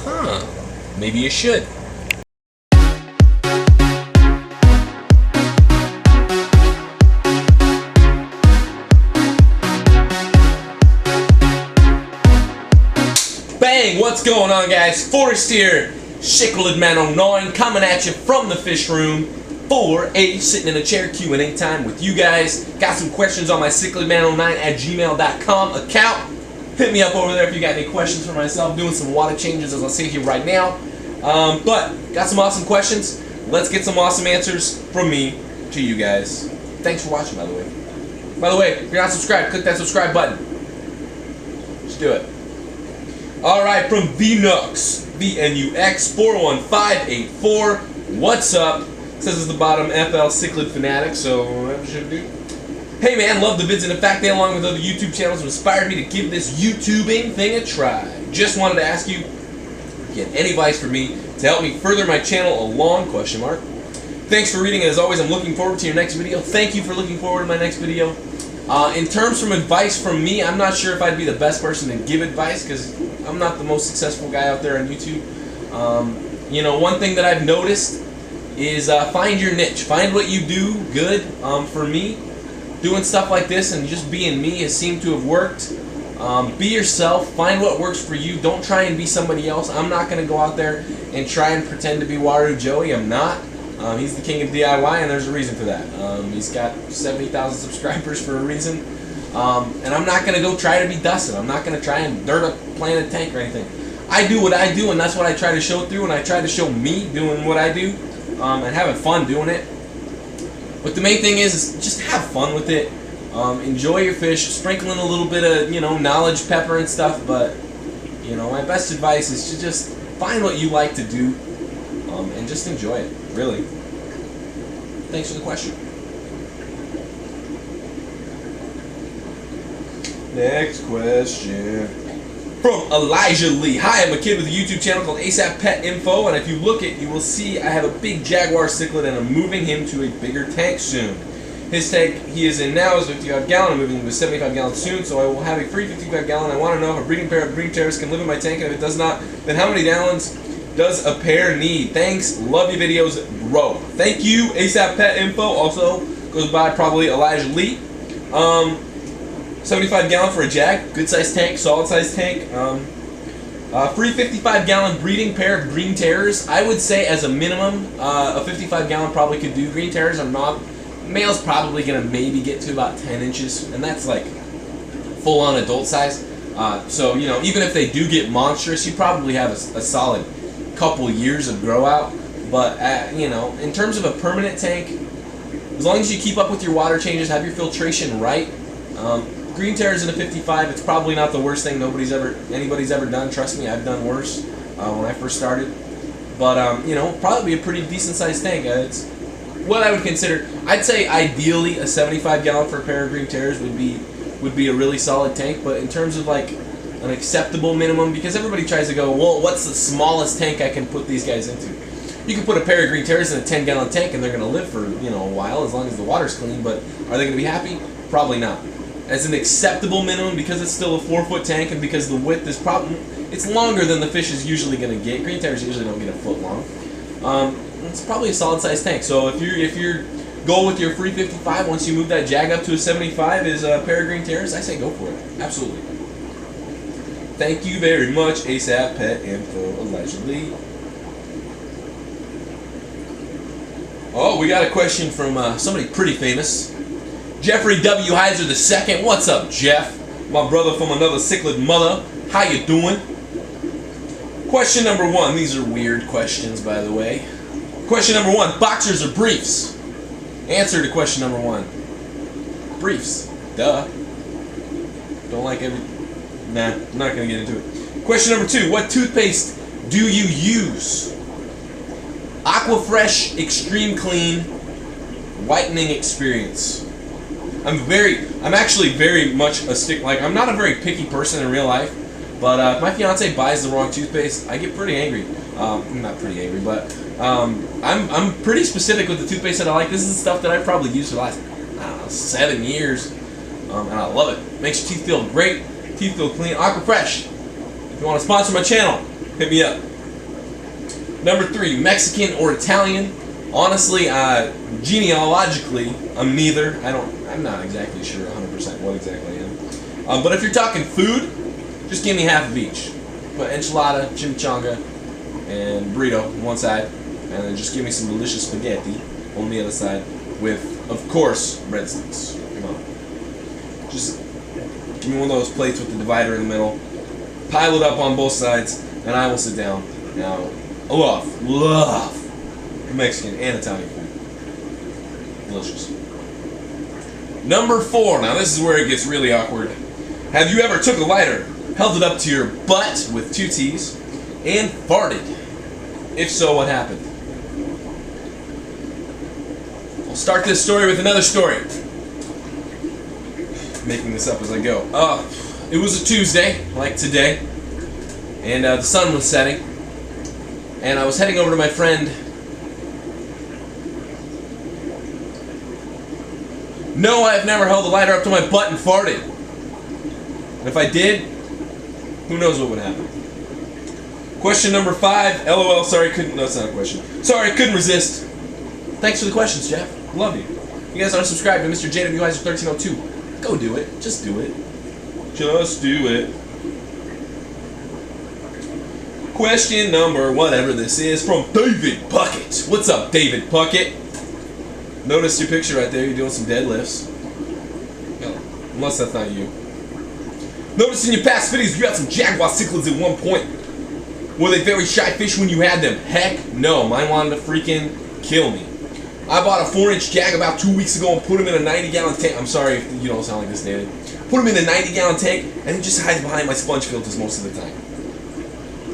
Huh. Maybe you should. Bang! What's going on, guys? Forrest here, Cichlid Man 09, coming at you from the fish room for a sitting in a chair Q&A time with you guys. Got some questions on my cichlidman09@gmail.com account. Hit me up over there if you got any questions for myself. Doing some water changes as I sit here right now. But got some awesome questions. Let's get some awesome answers from me to you guys. Thanks for watching, by the way. By the way, if you're not subscribed, click that subscribe button. Just do it. Alright, from VNUX, VNUX 41584. What's up? It says at the bottom, FL Cichlid Fanatic, so that should do. Hey man, love the vids, and in fact they, along with other YouTube channels, inspired me to give this YouTubing thing a try. Just wanted to ask you, get any advice for me to help me further my channel along, question mark. Thanks for reading, and as always, I'm looking forward to your next video. Thank you for looking forward to my next video. In terms of advice from me, I'm not sure if I'd be the best person to give advice, because I'm not the most successful guy out there on YouTube. You know, one thing that I've noticed is find your niche. Find what you do good. For me, doing stuff like this and just being me has seemed to have worked. Be yourself. Find what works for you. Don't try and be somebody else. I'm not going to go out there and try and pretend to be Waru Joey. I'm not. He's the king of DIY, and there's a reason for that. He's got 70,000 subscribers for a reason. And I'm not going to go try to be Dustin. I'm not going to try and dirt up Planet Tank or anything. I do what I do, and that's what I try to show through, and I try to show me doing what I do, and having fun doing it. But the main thing is just have fun with it. Enjoy your fish, sprinkle in a little bit of, you know, knowledge pepper and stuff, but, you know, my best advice is to just find what you like to do, and just enjoy it, really. Thanks for the question. Next question. From Elijah Lee. Hi, I'm a kid with a YouTube channel called ASAP Pet Info, and if you look it, you will see I have a big Jaguar cichlid, and I'm moving him to a bigger tank soon. His tank he is in now is 55 gallon. I'm moving him to 75 gallon soon, so I will have a free 55 gallon. I want to know if a breeding pair of green terrors can live in my tank, and if it does not, then how many gallons does a pair need? Thanks. Love your videos, bro. Thank you, ASAP Pet Info. Also goes by probably Elijah Lee. 75 gallon for a Jag, good size tank, solid size tank. Free 55 gallon breeding pair of green terrors. I would say as a minimum, a 55 gallon probably could do. Green terrors are not. Male's probably gonna maybe get to about 10 inches, and that's like full on adult size. So you know, even if they do get monstrous, you probably have a solid couple years of grow out. But you know, in terms of a permanent tank, as long as you keep up with your water changes, have your filtration right. Green terrors in a 55, it's probably not the worst thing anybody's ever done. Trust me, I've done worse when I first started. But you know, probably a pretty decent sized tank. It's what I would consider. I'd say ideally a 75 gallon for a pair of green terrors would be a really solid tank. But in terms of like an acceptable minimum, because everybody tries to go, well, what's the smallest tank I can put these guys into? You can put a pair of green terrors in a 10 gallon tank, and they're going to live for, you know, a while as long as the water's clean. But are they going to be happy? Probably not. As an acceptable minimum, because it's still a 4-foot tank, and because the width is it's longer than the fish is usually going to get. Green terrors usually don't get a foot long. It's probably a solid size tank. So if your goal with your free 55, once you move that Jag up to a 75, is a pair of green terrors, I say go for it. Absolutely. Thank you very much, ASAP Pet Info, Elijah Lee. Oh, we got a question from somebody pretty famous. Jeffrey W. Heiser II. What's up, Jeff? My brother from another cichlid mother. How you doing? Question number 1. These are weird questions, by the way. Question number 1. Boxers or briefs? Answer to question number 1. Briefs. Duh. Don't like every... Nah, I'm not going to get into it. Question number 2. What toothpaste do you use? Aquafresh Extreme Clean Whitening Experience. I'm actually very much a I'm not a very picky person in real life, but if my fiance buys the wrong toothpaste, I get pretty angry. Not pretty angry, but I'm pretty specific with the toothpaste that I like. This is the stuff that I've probably used for the last, I don't know, 7 years. and I love it. Makes your teeth feel great, teeth feel clean. Aquafresh. If you want to sponsor my channel, hit me up. Number 3, Mexican or Italian. Honestly, genealogically, I'm neither. I'm not exactly sure 100% what exactly I am. But if you're talking food, just give me half of each. Put enchilada, chimichanga, and burrito on one side, and then just give me some delicious spaghetti on the other side with, of course, breadsticks. Come on. Just give me one of those plates with the divider in the middle. Pile it up on both sides, and I will sit down. Now, I love Mexican and Italian food. Delicious. Number 4. Now this is where it gets really awkward. Have you ever took a lighter, held it up to your butt with 2 T's, and farted? If so, what happened? I'll start this story with another story. Making this up as I go. It was a Tuesday, like today, and the sun was setting, and I was heading over to my friend. No, I've never held a lighter up to my butt and farted. And if I did, who knows what would happen. Question number 5. LOL, sorry, couldn't. No, that's not a question. Sorry, couldn't resist. Thanks for the questions, Jeff. Love you. If you guys aren't subscribed to Mr. JWIzer1302, go do it. Just do it. Just do it. Question number whatever this is from David Puckett. What's up, David Puckett? Notice your picture right there. You're doing some deadlifts. Unless that's not you. Notice in your past videos you had some jaguar cichlids at one point. Were they very shy fish when you had them? Heck no. Mine wanted to freaking kill me. I bought a 4-inch jag about 2 weeks ago and put him in a 90-gallon tank. I'm sorry if you don't sound like this, David. Put him in a 90-gallon tank, and he just hides behind my sponge filters most of the time.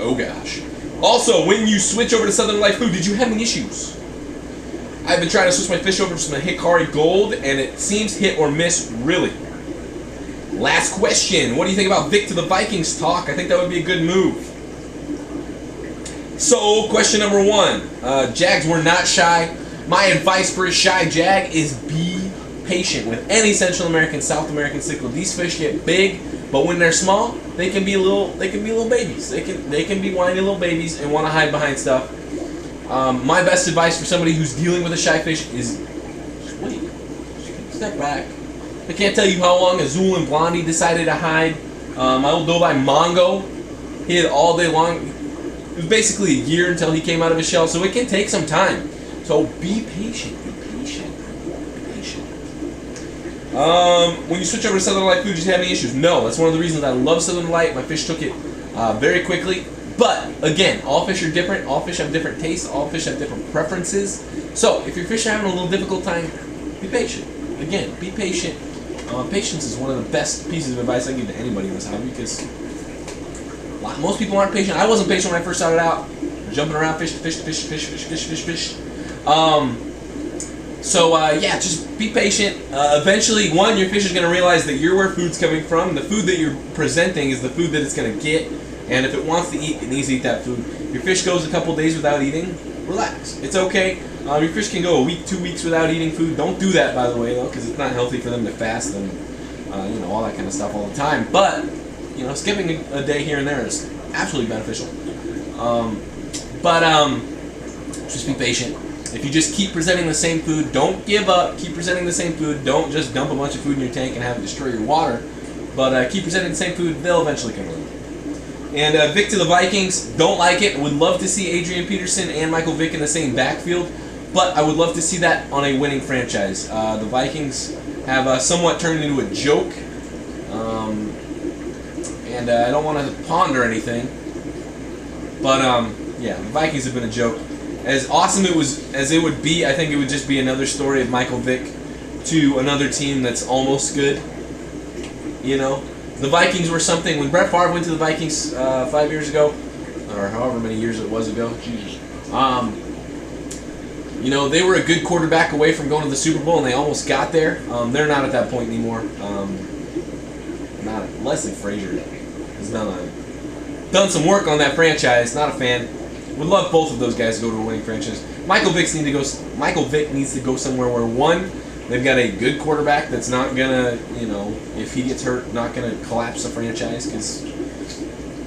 Oh gosh. Also, when you switch over to Southern Light Food, did you have any issues? I've been trying to switch my fish over from the Hikari Gold, and it seems hit or miss, really. Last question. What do you think about Vic to the Vikings talk? I think that would be a good move. So, question number 1. Jags were not shy. My advice for a shy jag is be patient with any Central American, South American cichlid. These fish get big, but when they're small, they can be little babies. They can be whiny little babies and want to hide behind stuff. My best advice for somebody who's dealing with a shy fish is just wait. Just step back. I can't tell you how long Azul and Blondie decided to hide. My old Dobai Mongo hid all day long. It was basically a year until he came out of his shell, so it can take some time. So be patient. Be patient. Be patient. When you switch over to Southern Light Food, did you have any issues? No. That's one of the reasons I love Southern Light. My fish took it very quickly. But, again, all fish are different. All fish have different tastes. All fish have different preferences. So, if your fish are having a little difficult time, be patient. Again, be patient. Patience is one of the best pieces of advice I give to anybody in this hobby because most people aren't patient. I wasn't patient when I first started out. Jumping around fish to fish to fish to fish, fish, fish, fish, fish. Yeah, just be patient. Eventually, your fish is going to realize that you're where food's coming from. The food that you're presenting is the food that it's going to get. And if it wants to eat, it needs to eat that food. Your fish goes a couple days without eating, relax. It's okay. Your fish can go a week, 2 weeks without eating food. Don't do that, by the way, though, because it's not healthy for them to fast and all that kind of stuff all the time. But skipping a day here and there is absolutely beneficial. Just be patient. If you just keep presenting the same food, don't give up. Keep presenting the same food. Don't just dump a bunch of food in your tank and have it destroy your water. But keep presenting the same food. They'll eventually come around. And Vic to the Vikings, don't like it. Would love to see Adrian Peterson and Michael Vick in the same backfield, but I would love to see that on a winning franchise. The Vikings have somewhat turned into a joke, and I don't want to ponder anything, but yeah, the Vikings have been a joke. As awesome as it would be, I think it would just be another story of Michael Vick to another team that's almost good. The Vikings were something. When Brett Favre went to the Vikings 5 years ago, or however many years it was ago, Jesus, they were a good quarterback away from going to the Super Bowl, and they almost got there. They're not at that point anymore. Not Leslie Frazier has done some work on that franchise. Not a fan. Would love both of those guys to go to a winning franchise. Michael Vick needs to go somewhere where, one, They've got a good quarterback that's not gonna, if he gets hurt, not gonna collapse the franchise. Because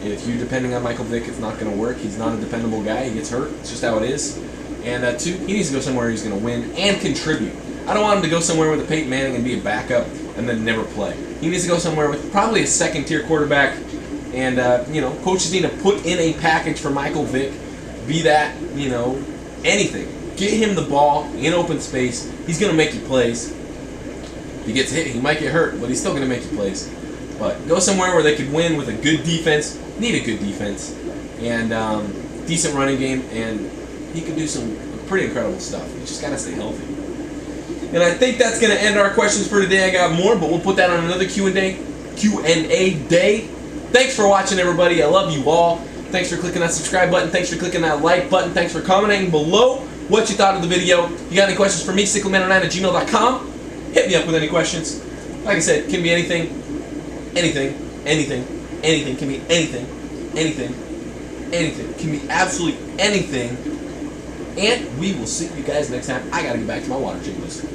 if you're depending on Michael Vick, it's not gonna work. He's not a dependable guy. He gets hurt. It's just how it is. And 2, he needs to go somewhere he's gonna win and contribute. I don't want him to go somewhere with a Peyton Manning and be a backup and then never play. He needs to go somewhere with probably a second-tier quarterback. And coaches need to put in a package for Michael Vick. Be that, anything. Get him the ball in open space. He's going to make you plays. If he gets hit, he might get hurt, but he's still going to make you plays. But go somewhere where they could win with a good defense. Need a good defense. And decent running game. And he could do some pretty incredible stuff. You just got to stay healthy. And I think that's going to end our questions for today. I got more, but we'll put that on another Q&A day. Thanks for watching, everybody. I love you all. Thanks for clicking that subscribe button. Thanks for clicking that like button. Thanks for commenting below what you thought of the video. You got any questions for me? sickleman09@gmail.com. Hit me up with any questions. Like I said, can be anything. Anything. Can be anything. Can be absolutely anything. And we will see you guys next time. I got to get back to my water checklist.